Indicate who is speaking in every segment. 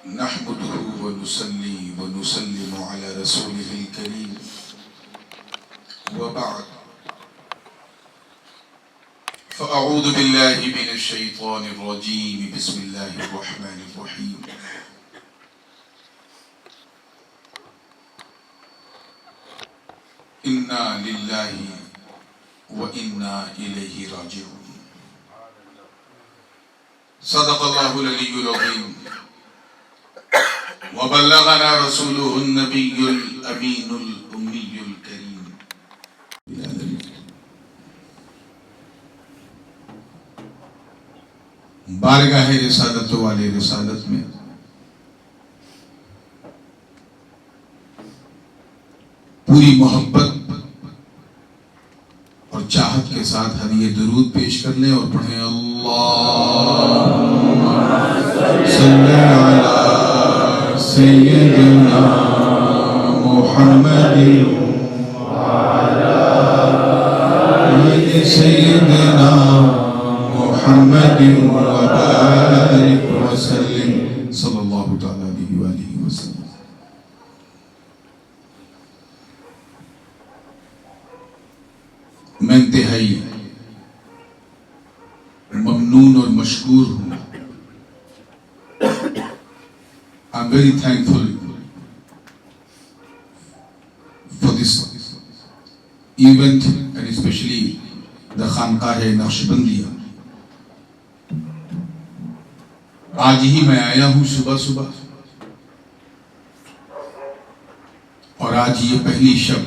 Speaker 1: نحمده ونصلي ونسلم على رسوله الكريم وبعد فأعوذ بالله من الشيطان الرجيم بسم الله الرحمن الرحيم إنا لله وإنا إليه راجعون صدق الله العلي العظيم وبلغنا رسوله النبي الأمين الأمي الكريم بارگاہ رسالت والے رسالت میں پوری محبت اور چاہت کے ساتھ ہم یہ درود پیش کر لیں اور پڑھیں اللہم صلی علی سیدنا محمد وعلی آل سیدنا محمد وبارک وسلم صلی اللہ تعالی علیہ وآلہ وسلم. میں انتہائی ممنون اور مشکور ہوں. I'm very thankful for this event and especially the خانقاہ نقشبندیہ. آج ہی میں آیا ہوں صبح صبح اور آج یہ پہلی شب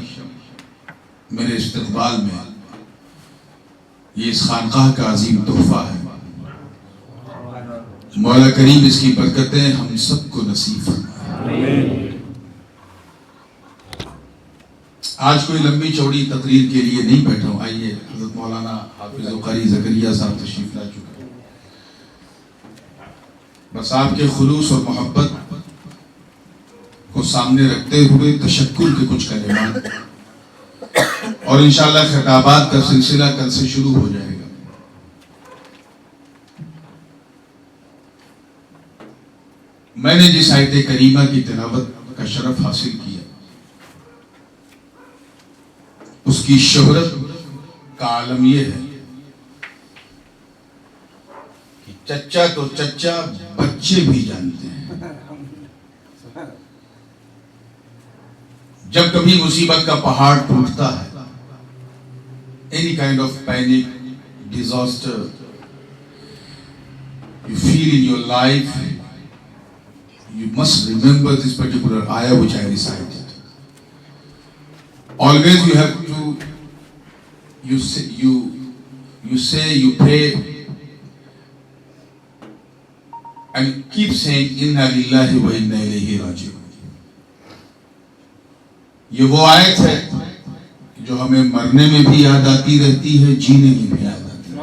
Speaker 1: میرے استقبال میں یہ اس خانقاہ کا عظیم تحفہ ہے. مولا کریم اس کی برکتیں ہم سب کو نصیب فرمائے. آج کوئی لمبی چوڑی تقریر کے لیے نہیں بیٹھا ہوں. آئیے حضرت مولانا حافظ قاری زکریا صاحب تشریف لا چکے ہیں. بس آپ کے خلوص اور محبت کو سامنے رکھتے ہوئے تشکر کے کچھ کلمات اور انشاءاللہ خطابات کا سلسلہ کل سے شروع ہو جائے گا. میں نے جس آیت کریمہ کی تلاوت کا شرف حاصل کیا اس کی شہرت کا عالم یہ ہے کہ چچا تو چچا بچے بھی جانتے ہیں. جب کبھی مصیبت کا پہاڑ ٹوٹتا ہے, any kind of panic, disaster you feel in your life, you must remember this particular ayah which I recited. Always you have to, you pray and keep saying inna lillahi wa inna ilayhi raji'un. یہ وہ آیت ہے جو ہمیں مرنے میں بھی یاد آتی رہتی ہے, جینے میں بھی یاد آتی ہے.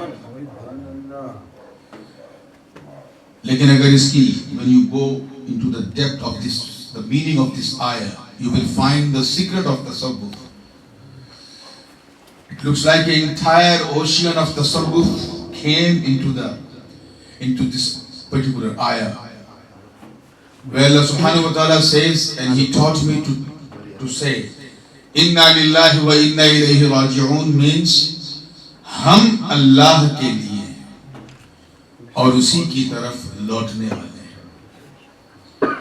Speaker 1: لیکن اگر اس کی when you go into the depth of this, the meaning of this ayah, you will find the secret of tasawwuf. It looks like an entire ocean of tasawwuf came into this particular ayah, where Allah subhanahu wa ta'ala says, and he taught me to say inna lillahi wa inna ilayhi raji'un means ہم اللہ کے لیے اور اسی کی طرف لوٹنے والے ہیں.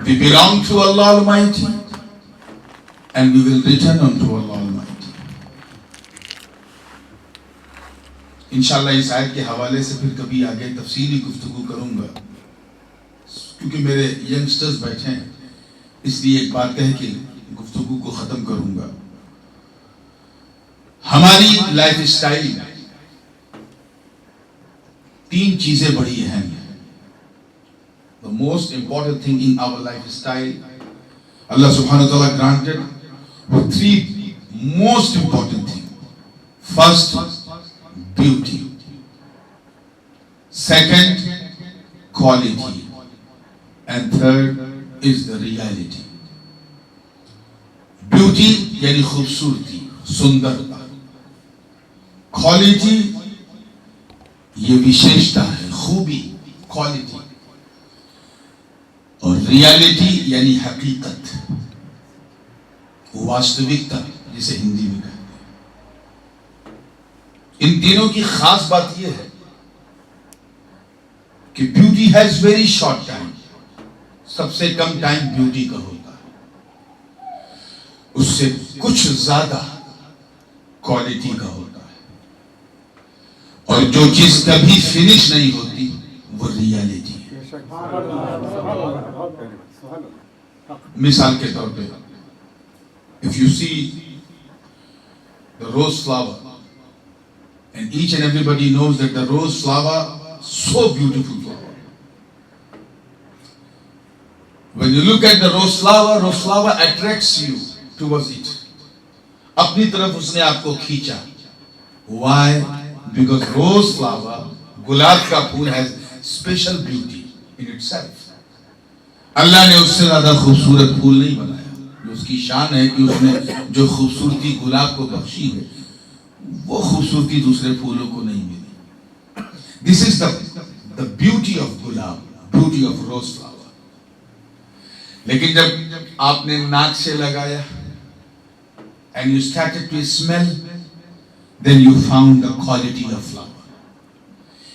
Speaker 1: We belong to Allah Almighty and we will return unto Allah Almighty. انشاءاللہ اس آیت کے حوالے سے پھر کبھی آگے تفصیلی گفتگو کروں گا. کیونکہ میرے ینگسٹرز بیٹھے ہیں اس لیے ایک بات کہہ کے گفتگو کو ختم کروں گا. ہماری لائف اسٹائل تین چیزیں بڑی اہم ہیں. The most important thing in our lifestyle, Allah subhanahu wa ta'ala granted were three most important things. First, beauty. Second, quality. And third is the reality. Beauty یعنی خوبصورتی, سندرتا. Quality یہ وشیشتا ہے, خوبی, quality. اور ریالٹی یعنی حقیقت، واستوکتا جسے ہندی میں کہتے ہیں. ان تینوں کی خاص بات یہ ہے کہ beauty has very short time, سب سے کم ٹائم بیوٹی کا ہوتا ہے، اس سے کچھ زیادہ کوالٹی کا ہوتا ہے، اور جو چیز کبھی فنش نہیں ہوتی وہ ریالٹی ہے. مثال کے طور پہ if you see the rose flower, and each and everybody knows that the rose flower so beautiful flower. When you look at the rose flower attracts you towards it. اپنی طرف اس نے آپ کو کھینچا. Why? Because rose flower, گلاب کا پھول has special beauty in itself. اللہ نے اس سے زیادہ خوبصورت پھول نہیں بنایا. اس کی شان ہے کہ اس نے جو خوبصورتی گلاب کو بخشی ہے وہ خوبصورتی دوسرے پھولوں کو نہیں ملی. This is the beauty of gulab, beauty of rose flower. لیکن جب آپ نے ناک سے لگایا and you started to smell, then you found the quality of flower.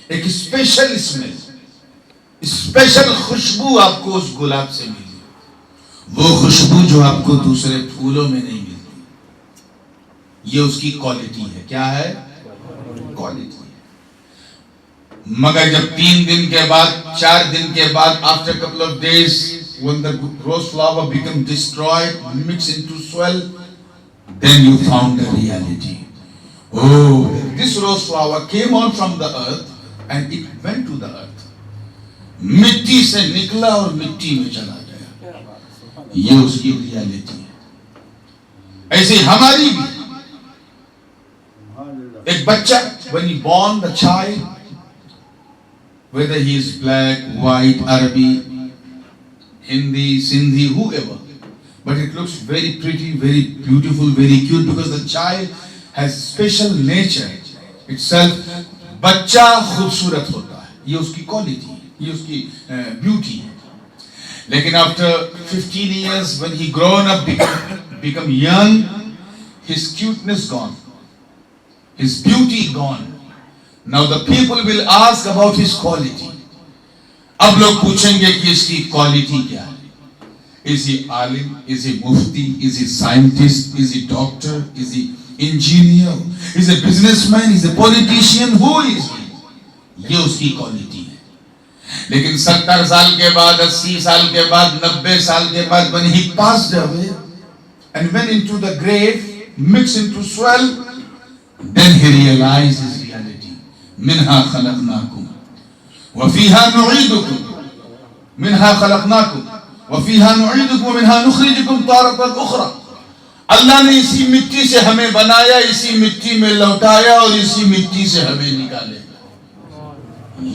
Speaker 1: ایک اسپیشل اسمیل, اسپیشل خوشبو آپ کو اس گلاب سے ملی, وہ خوشبو جو آپ کو دوسرے پھولوں میں نہیں ملتی. یہ اس کی کوالٹی ہے. کیا ہے؟ کوالٹی ہے. مگر جب 3 دن کے بعد, 4 دن کے بعد, after a couple of days, when the rose flower become destroyed, mixed into soil, then you found the reality. Oh, this rose flower came out from the earth and it went to the earth. مٹی سے نکلا اور مٹی میں چلا گیا. یہ اس کی ریالٹی ہے. ایسے ہماری بھی ایک بچہ, when he born the child, whether he is black, white, Arabi, Hindi, Sindhi, whoever, but it looks very pretty, very beautiful, very cute, because the child has special nature itself. بچہ خوبصورت ہوتا ہے, یہ اس کی کوالٹی ہے, یہ اس کی beauty ہے. لیکن after 15 years, when he grown up, become young, his cuteness gone, his beauty gone. Now the people will ask about his quality. اب لوگ پوچھیں گے کہ اس کی کوالٹی کیا ہے. Is he alim? Is he mufti? Is he scientist? Is he doctor? Is he engineer? Is he businessman? Is he politician? Who is he? یہ اس کی کوالٹی ہے. لیکن 70 سال کے بعد, 80 سال کے بعد, 90 سال کے بعد, when he passed away and went into the grave, mixed into soil, then he realized his reality. منها خلقناكم وفيها نعيدكم, منها خلقناكم وفيها نعيدكم ومنها نخرجكم تارة أخرى. اللہ نے اسی مٹی سے ہمیں بنایا, اسی مٹی میں لوٹایا اور اسی مٹی سے ہمیں نکالے گا.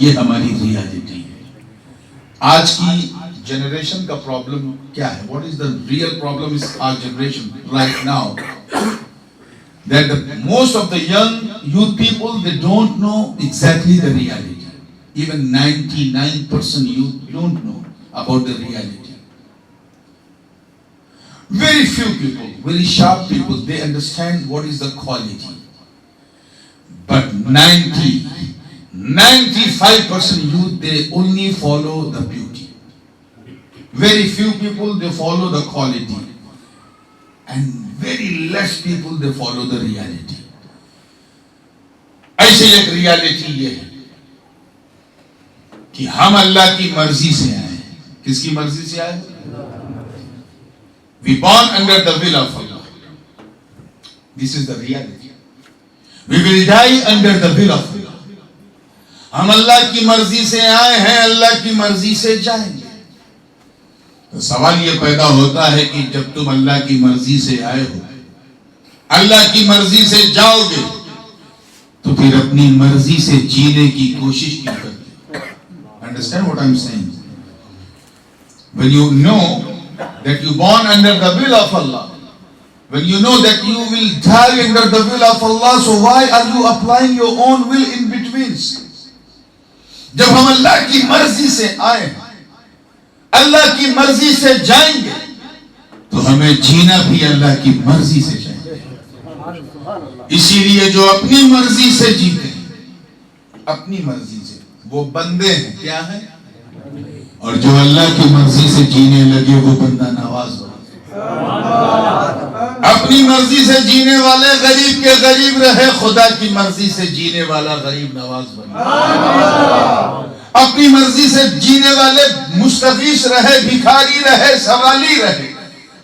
Speaker 1: یہ ہماری ریالٹی ہے. آج کی جنریشن کا پرابلم کیا ہے? What is the real problem is our generation right now? That most of the young youth people, they don't know exactly the reality. Even 99% youth don't know about the reality. Very few people, very sharp people, they understand what is the quality. But 95% youth, they only follow the beauty. Very few people, they follow the quality. And very less people, they follow the reality. ایسے ایک reality یہ ہے کہ ہم اللہ کی مرضی سے آئے ہیں. کس کی مرضی سے آئے؟ We born under the will of Allah. This is the reality. We will die under the will of Allah. ہم اللہ کی مرضی سے آئے ہیں, اللہ کی مرضی سے جائیں گے. تو سوال یہ پیدا ہوتا ہے کہ جب تم اللہ کی مرضی سے آئے ہو, اللہ کی مرضی سے جاؤ گے, تو پھر اپنی مرضی سے جینے کی کوشش کیوں کرتے؟ Understand what I'm saying? When you know that you born under the will of Allah, when you know that you will die under the will of Allah, so why are you applying your own will in between? جب ہم اللہ کی مرضی سے آئے, اللہ کی مرضی سے جائیں گے تو ہمیں جینا بھی اللہ کی مرضی سے چاہیے. اسی لیے جو اپنی مرضی سے جیتے ہیں، اپنی مرضی سے، وہ بندے ہیں. کیا ہے؟ اور جو اللہ کی مرضی سے جینے لگے وہ بندہ نواز بنے. اپنی مرضی سے جینے والے غریب کے غریب رہے، خدا کی مرضی سے جینے والا غریب نواز بنے. اپنی مرضی سے جینے والے مستغیث رہے، بھکاری رہے، سوالی رہے،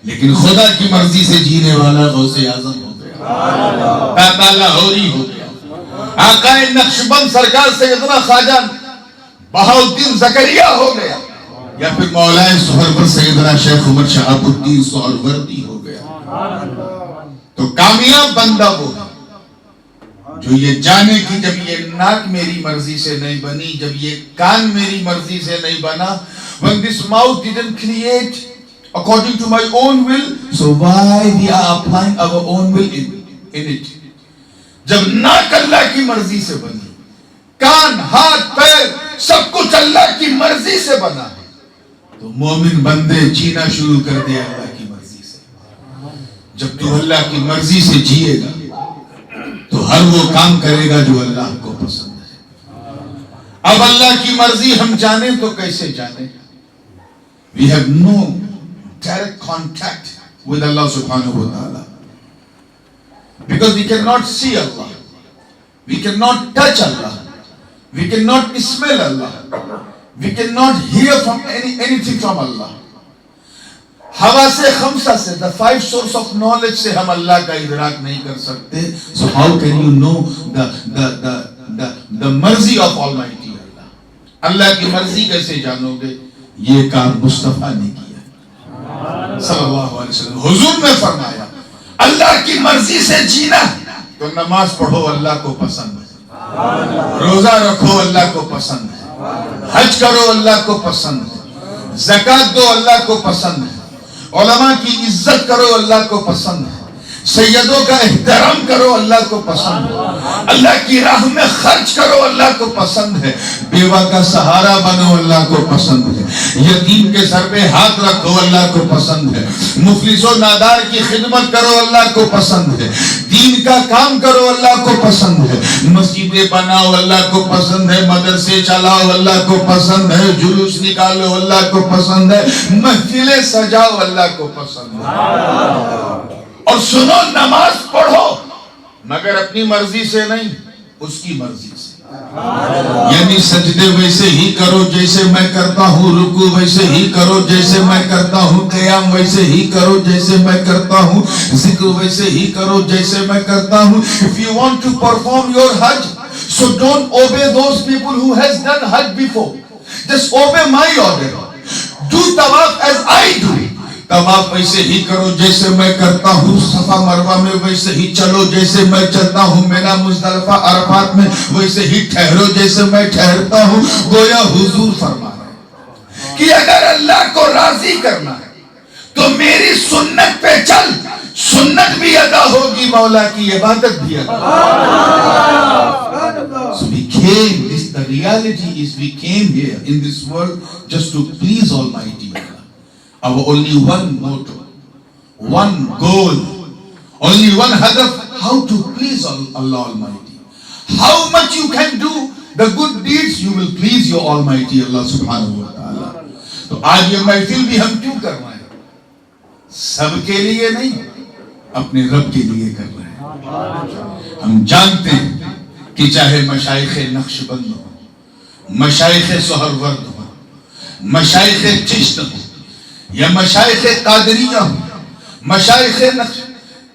Speaker 1: لیکن خدا کی مرضی سے جینے والا غوث اعظم ہو گیا، آقا لاہوری ہو گیا، آقا نقشبند سرکار سیدنا خواجہ بہاؤالدین زکریا ہو گیا، یا پھر مولا سہرور سیدنا شیخ عمر شہاب الدین سہروردی ہو گیا. تو کامیاب بندہ وہ جو یہ جانے کی جب یہ ناک میری مرضی سے نہیں بنی، جب یہ کان میری مرضی سے نہیں بنا, when this mouth didn't create according to my own will, so why we are applying our own will in it. جب ناک اللہ کی مرضی سے بنی, کان, ہاتھ, پیر سب کچھ اللہ کی مرضی سے بنا, تو مومن بندے جینا شروع کر دے اللہ کی مرضی سے. جب تو اللہ کی مرضی سے جیے گا تو ہر وہ کام کرے گا جو اللہ کو پسند ہے. اب اللہ کی مرضی ہم جانیں تو کیسے جانیں؟ We have no direct contact with Allah subhanahu wa ta'ala, because we cannot see Allah, we cannot touch Allah, we cannot smell Allah, we cannot hear from anything from Allah. حواس خمسہ سے, the five source of knowledge سے ہم اللہ کا ادراک نہیں کر سکتے. So how can you know the مرضی of Almighty Allah? اللہ کی مرضی کیسے جانو گے؟ یہ کام مصطفیٰ نے کیا صلی اللہ علیہ وسلم. حضور نے فرمایا اللہ کی مرضی سے جینا تو نماز پڑھو اللہ کو پسند ہے, روزہ رکھو اللہ کو پسند ہے, حج کرو اللہ کو پسند ہے, زکات دو اللہ کو پسند ہے, علماء کی عزت کرو اللہ کو پسند ہے, سیدوں کا احترام کرو اللہ کو پسند ہے, اللہ کی راہ میں خرچ کرو اللہ کو پسند ہے, بیوہ کا سہارا بنو اللہ کو پسند ہے, یتیم کے سر پہ ہاتھ رکھو اللہ کو پسند ہے, مفلس و نادار کی خدمت کرو اللہ کو پسند ہے, دین کا کام کرو اللہ کو پسند ہے, مسجدیں بناؤ اللہ کو پسند ہے, مدرسے چلاؤ اللہ کو پسند ہے, جلوس نکالو اللہ کو پسند ہے, محفلیں سجاؤ اللہ کو پسند ہے. اور سنو, نماز پڑھو مگر اپنی مرضی سے نہیں, اس کی مرضی سے. یعنی سجدے ویسے ہی کرو جیسے میں کرتا ہوں, رکوع ویسے ہی کرو جیسے میں کرتا ہوں, قیام ویسے ہی کرو جیسے میں کرتا ہوں, ذکر ویسے ہی کرو جیسے میں کرتا ہوں. If you want to perform your Hajj, so don't obey those people who has done Hajj before. Just obey my order. Do tawaf as I do. طواف ویسے ہی کرو جیسے میں کرتا ہوں, صفا مروہ میں ویسے ہی چلو جیسے میں چلتا ہوں, مینا مزدلفہ عرفات میں ویسے ہی ٹھہرو جیسے میں ٹھہرتا ہوں. گویا حضور فرما رہے ہیں کہ اگر اللہ کو راضی کرنا ہے تو میری سنت پہ چل, سنت بھی ادا ہوگی, مولا کی عبادت بھی ادا ہوگی. So we came, the reality is we came here in this world just to please Almighty Allah. Our only one motto, one goal, only one hadaf, how to please Allah Almighty. How much you can do the good deeds, you will please your Almighty Allah subhanahu wa ta'ala. تو آج یہ محفل بھی ہم کیوں کر رہے ہیں؟ سب کے لیے نہیں, اپنے رب کے لیے کر رہے ہیں. ہم جانتے ہیں کہ چاہے مشائخ نقشبند ہو, مشائخ سہرورد ہو, مشائخ چشت ہو, یا مشائخ قادریہ ہوں, مشائخ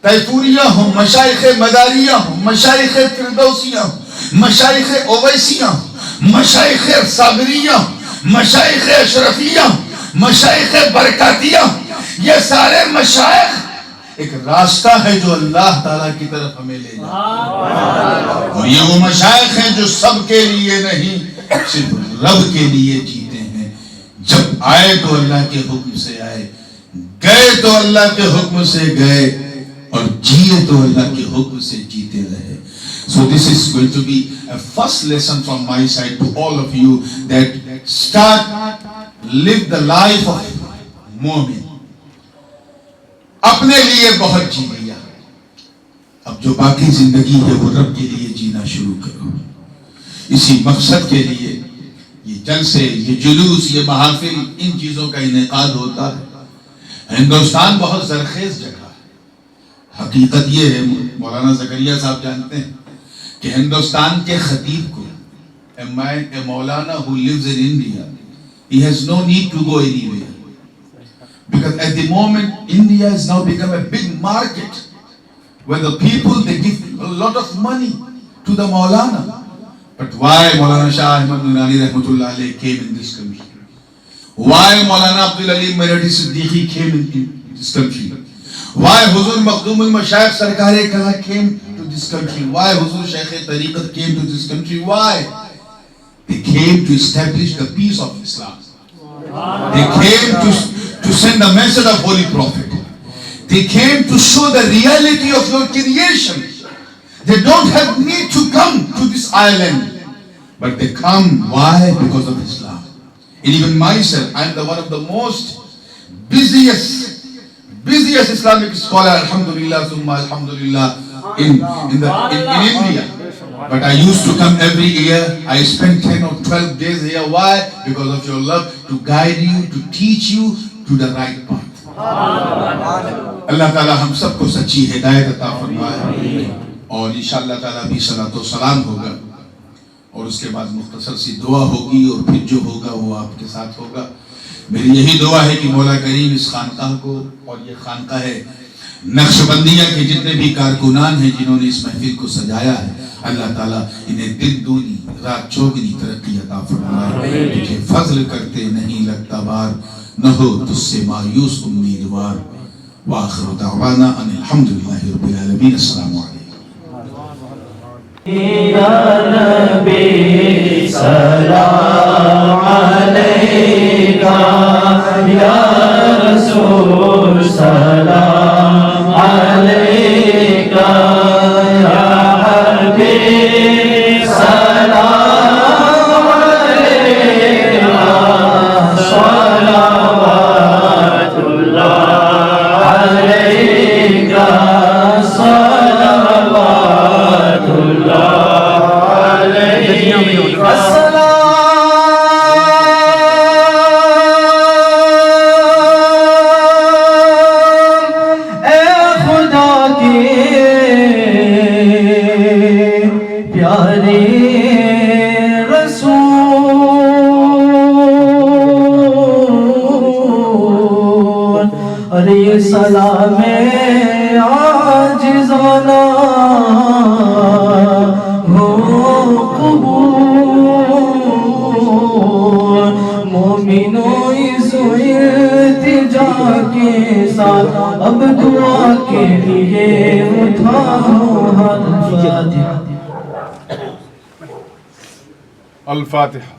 Speaker 1: تیفوریہ ہوں, مشائخ مداریہ ہوں, مشائخ فردوسیہ ہوں, مشائخ اویسیہ ہوں, مشائخ صابریہ ہوں, مشائخ اشرفیہ ہوں, مشائخ برکاتیہ ہوں, یہ سارے مشائخ ایک راستہ ہے جو اللہ تعالیٰ کی طرف ہمیں لے جائے. اور یہ وہ مشائخ ہیں جو سب کے لیے نہیں, صرف رب کے لیے جیتے ہیں. جب آئے تو اللہ کے حکم سے آئے, گئے تو اللہ کے حکم سے گئے, اور جیے تو اللہ کے حکم سے جیتے رہے. So this is going to be a first lesson from my side to all of you, that start live the life of مومن. اپنے لیے بہت جی لیا, اب جو باقی زندگی ہے وہ رب کے لیے جینا شروع کرو. اسی مقصد کے لیے یہ جلسے, یہ جلوس, یہ محافل, ان چیزوں کا انعقاد ہوتا ہے. ہندوستان بہت زرخیز جگہ ہے. حقیقت یہ ہے, مولانا زکریا صاحب جانتے ہیں کہ ہندوستان کے خطیب کو, a Maulana who lives in India, he has no need to go anywhere. Because at the moment, India has now become a big market where the people, they give a lot of money to the Maulana. But why Maulana Shah Ahmad Nurani Rahmatullah Alayhi came in this country? Why Maulana Abdul Alim Mirati Siddiqui came into this country? Why Huzur Makhdoom al-Mashayikh Sarkar-e-Kala came to this country? Why Huzur Shaykh Tariqat came to this country? Why? They came to establish the peace of Islam. They came to send the message of Holy Prophet. They came to show the reality of your creation. They don't have need to come to this island, but they come. Why? Because of Islam. And even myself, I am the one of the most busiest Islamic scholar, alhamdulillah, summa alhamdulillah, in India. But I used to come every year. I spent 10 or 12 days here. Why? Because of your love, to guide you, to teach you to the right path. اللہ تعالیٰ ہم سب کو سچی ہدایت عطا فرمائے. اور انشاءاللہ تعالیٰ بھی صلاۃ و سلام ہوگا, اور اس کے بعد مختصر سی دعا ہوگی, اور پھر جو ہوگا وہ آپ کے ساتھ ہوگا. میری یہی دعا ہے کہ مولا کریم اس خانقاہ کو, اور یہ خانقاہ نقشبندیہ کے جتنے بھی کارکنان ہیں جنہوں نے اس محفل کو سجایا ہے, اللہ تعالیٰ انہیں دن دونی رات چوگنی ترقی عطا فرمائے. کہ فضل کرتے نہیں لگتا بار, نہ ہو تجھ سے مایوس امیدوار. وآخر دعوانا ان الحمدللہ رب العالمین. السلام علیکم.
Speaker 2: یا نبی سلام علیکہ, یا رسول سلام علیکہ, یا حبیب سلام علیکہ, صلوات اللہ علیکہ, صلوات اللہ علیکہ. اے خدا کے پیارے رسول, ارے یہ سلام عاجزانہ ہو قبول. مومنوں اس التجا کے ساتھ اب دعا کے لیے اٹھاؤ ہاتھ.
Speaker 1: الفاتحہ.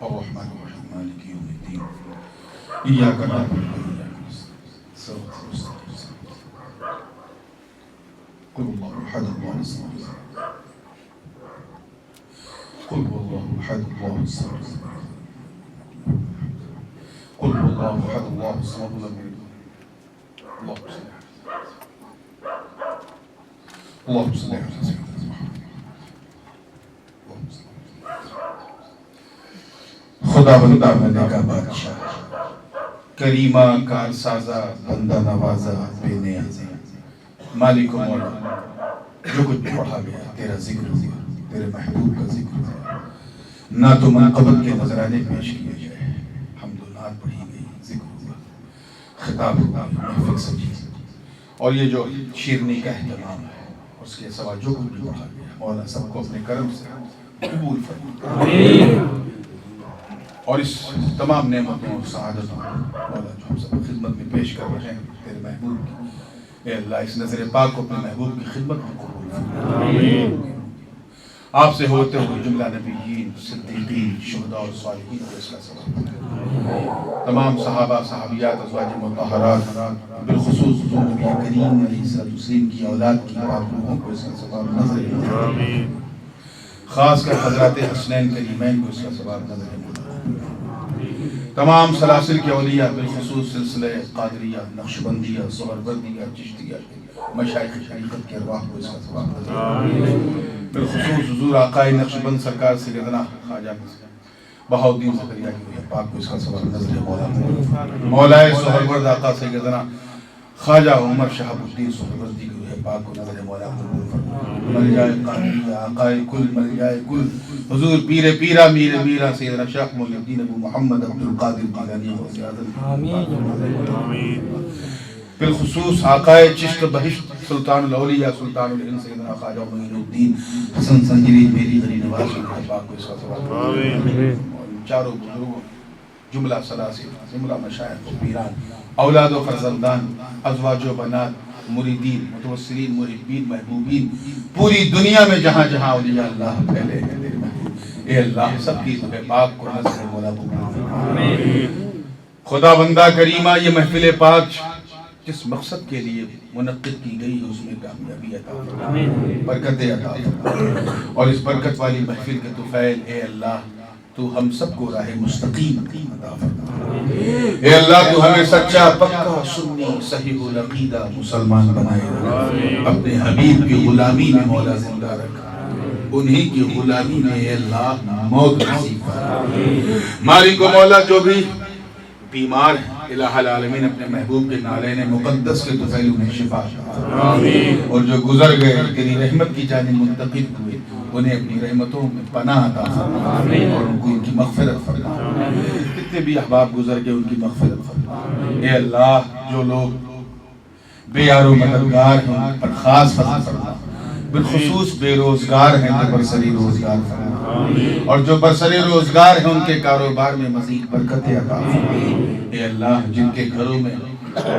Speaker 1: الرحمن الرحیم مالک یوم الدین ایاک نعبد و ایاک نستعین صراط المستقیم. قل اللہ احد اللہ الصمد قل اللہ احد اللہ الصمد قل اللہ احد اللہ الصمد لم یلد اللهم صل على سيدنا محمد. خدا بندہ بندے کا بادشاہ, کریمہ کار سازا, بندہ نوازا, بے نیازا, مالک و مولا, جو کچھ پڑھا گیا تیرا ذکر ہوا, تیرے محبوب کا ذکر ہوا. نہ تو منقبت کے نظرانے پیش کیے گئے, حمد و نعت پڑھی گئی, ذکر ہوا, خطاب ہوا, محفل سجی, اور یہ جو شیرنی کا اہتمام ہے اس کے سوا جو کچھ بھی پڑھا گیا, مولا سب کو اپنے کرم سے قبول فرمائے. اور اس تمام نعمتوں اور سعادتوں مولا جو ہم سب خدمت میں پیش کر رہے ہیں تیرے محبوب کی, اے اللہ اس نظر پاک کو اپنے محبوب کی خدمت میں قبول فرما. آپ سے ہوتے ہوئے جملہ نبیین، صدیقین، شہداء اور صالحین کو اس کا ثواب، تمام صحابہ صحابیات ازواج مطہرات، بالخصوص حضور نبی کریم علیہ السلام کی اولاد کی پاک روحوں کو اس کا ثواب نظر آمین، خاص کر حضرات حسنین کریمین کو اس کا ثواب نظر آمین، تمام سلاسل کے اولیاء بالخصوص سلسلہ قادریہ، نقشبندیہ، سہروردیہ، چشتیہ مشائخ شریعت کے ارواح کو اس کا ثواب نظر آمین، بالخصوص حضور آقائے نقشبند سرکار سیدنا خواجہ بہاؤالدین زکریا کی روح پاک کو اس کا ثواب نظر مولا، مولائے سہرورد آقا سیدنا خواجہ عمر شہاب الدین سہروردی کی روح پاک کو نظر مولا قبول فرما، ملجائے قادریہ آقائے کل ملجائے کل حضور پیر پیرا میر میرا سیدنا شیخ محی الدین ابو محمد عبد القادر جیلانی غوث اعظم، بالخصوص آقائے چشت بہشت سلطان الاولیاء سلطان الہند سیدنا خواجہ معین الدین حسن سنجری میری غری نواز کی روح پاک کو اس کا ثواب، چاروں بزرگوں جملہ سلاسل جملہ مشائخ و پیران، اولاد و فرزندان، ازواج و بنات، مریدین، متوسلین، محبین، محبوبین، پوری دنیا میں جہاں جہاں اولیاء اللہ پھیلے ہیں تیرے محبوب، اے اللہ سب کی روح پاک کو نظر مولا قبول فرما، خدا بندہ کریمہ یہ محفل پاک جس مقصد کے لیے منعقد کی گئی اس میں کامیابی عطا فرما، برکتیں عطا فرما، اور اس برکت والی محفل کے طفیل اے اللہ تو ہم سب کو راہ مستقیم عطا فرما، اے اللہ تو ہمیں سچا پکا سنی صحیح العقیدہ مسلمان بنائے رکھ، اپنے حبیب کی غلامی میں مولا زندہ رکھ، انہی کی غلامی میں اے اللہ موت نصیب فرما، مالک و مولا جو بھی بیمار ہیں الہ العالمین اپنے محبوب کے نالین مقدس کے طفیل انہیں شفا فرما، اور جو گزر گئے تیری رحمت کی جانب منتقل ہوئے انہیں اپنی رحمتوں میں پناہ عطا فرما، اور ان کو ان کی مغفرت فرما، کتنے بھی احباب گزر گئے ان کی مغفرت فرما، اے اللہ جو لوگ بے یار و مددگار ہیں ان پر خاص فضل فرما، بالخصوص بے روزگار ہیں تو برسری روزگار فرما، اور جو برسری روزگار ہیں ان کے کاروبار میں مزید برکت عطا فرما، اے اللہ جن کے گھروں میں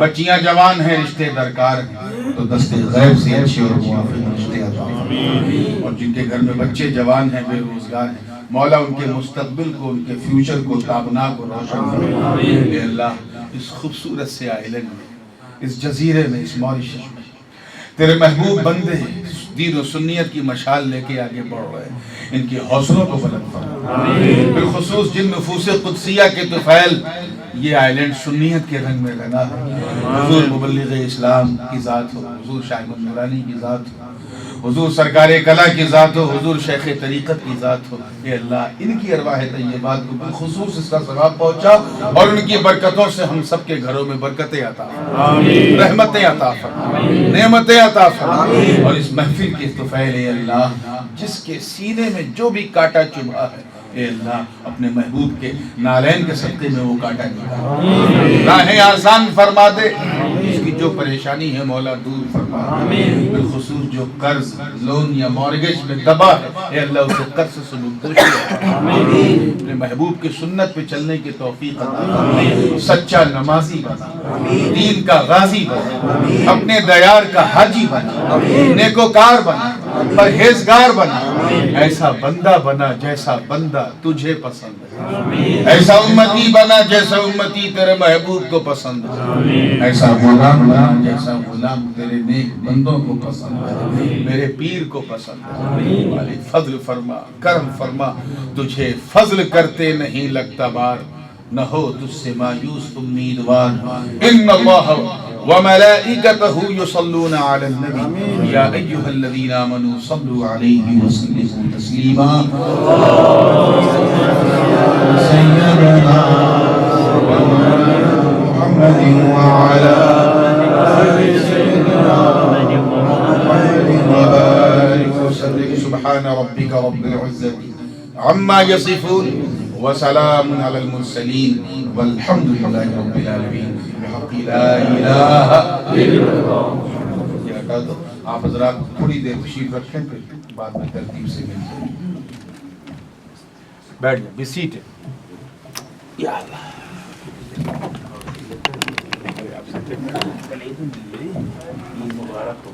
Speaker 1: بچیاں جوان ہیں رشتے درکار ہیں تو دست غیب سے اچھے اور موافق رشتے عطا فرما، اور جن کے گھر میں بچے جوان ہیں بے روزگار ہیں مولا ان کے مستقبل کو ان کے فیوچر کو تابناک اور روشن فرما، اے اللہ اس خوبصورت سے آئلینڈ میں اس جزیرے میں اس ماریشس میں تیرے محبوب بندے دین و سنیت کی مشعل لے کے آگے بڑھ رہے ہیں، ان کی حوصلوں کو بلند فرما، بالخصوص جن نفوس قدسیہ کے طفیل یہ آئلینڈ سنیت کے رنگ میں رنگا ہے، حضور مبلغ اسلام کی ذات ہو، حضور شاہ احمد نورانی کی ذات ہو، حضور سرکار کلا کی ذات ہو، حضور شیخ طریقت کی ذات ہو، اے اللہ ان کی ارواح طیبات کو بالخصوص اس کا ثواب پہنچا، اور ان کی برکتوں سے ہم سب کے گھروں میں برکتیں عطا فرما، رحمتیں عطا فرما، نعمتیں عطا فرما، اور اس محفل کے طفیل اے اللہ جس کے سینے میں جو بھی کانٹا چبھا ہے اے اللہ اپنے محبوب کے نالین کے صدقے میں وہ کانٹا نکال، راہیں آسان فرما دے، اس کی جو پریشانی ہے مولا دور فرما، بالخصوص جو قرض لون یا مورگیج میں دبا ہے اے اللہ اسے قرض سے مکوشی اپنے محبوب کی سنت پہ چلنے کی توفیق عطا فرما، سچا نمازی بنا، دین کا غازی بنا، اپنے دیار کا حاجی بنا، نیکوکار بنا، پرہیزگار بنا، ایسا بندہ بنا جیسا بندہ تجھے پسند ہے، ایسا امتی بنا جیسا امتی تیرے محبوب کو پسند ہے، ایسا غلام بنا جیسا غلام تیرے نیک بندوں کو پسند ہے، میرے پیر کو پسند ہے، مالک فضل فرما کرم فرما، تجھے فضل کرتے نہیں لگتا بار، نہ ہو تجھ سے مایوس امیدوار، ان اللہ وملائکتہ یصلون علی النبی یا ایہا الذین آمنوا صلوا علیہ وسلموا تسلیما، سیدنا محمد وعلی آل سیدنا محمد وبارک وسلم، سبحان ربک رب العزة عما یصفون وسلام علی المرسلین والحمد للہ رب العالمین بحق لا الہ الا اللہ۔ یہ ہٹا دو، آپ حضرات تھوڑی دیر تشریف رکھیں پھر بعد میں ترتیب سے ملتے ہیں، بیٹھ جائیں، بی سیٹڈ، یا اللہ مبارک ہو۔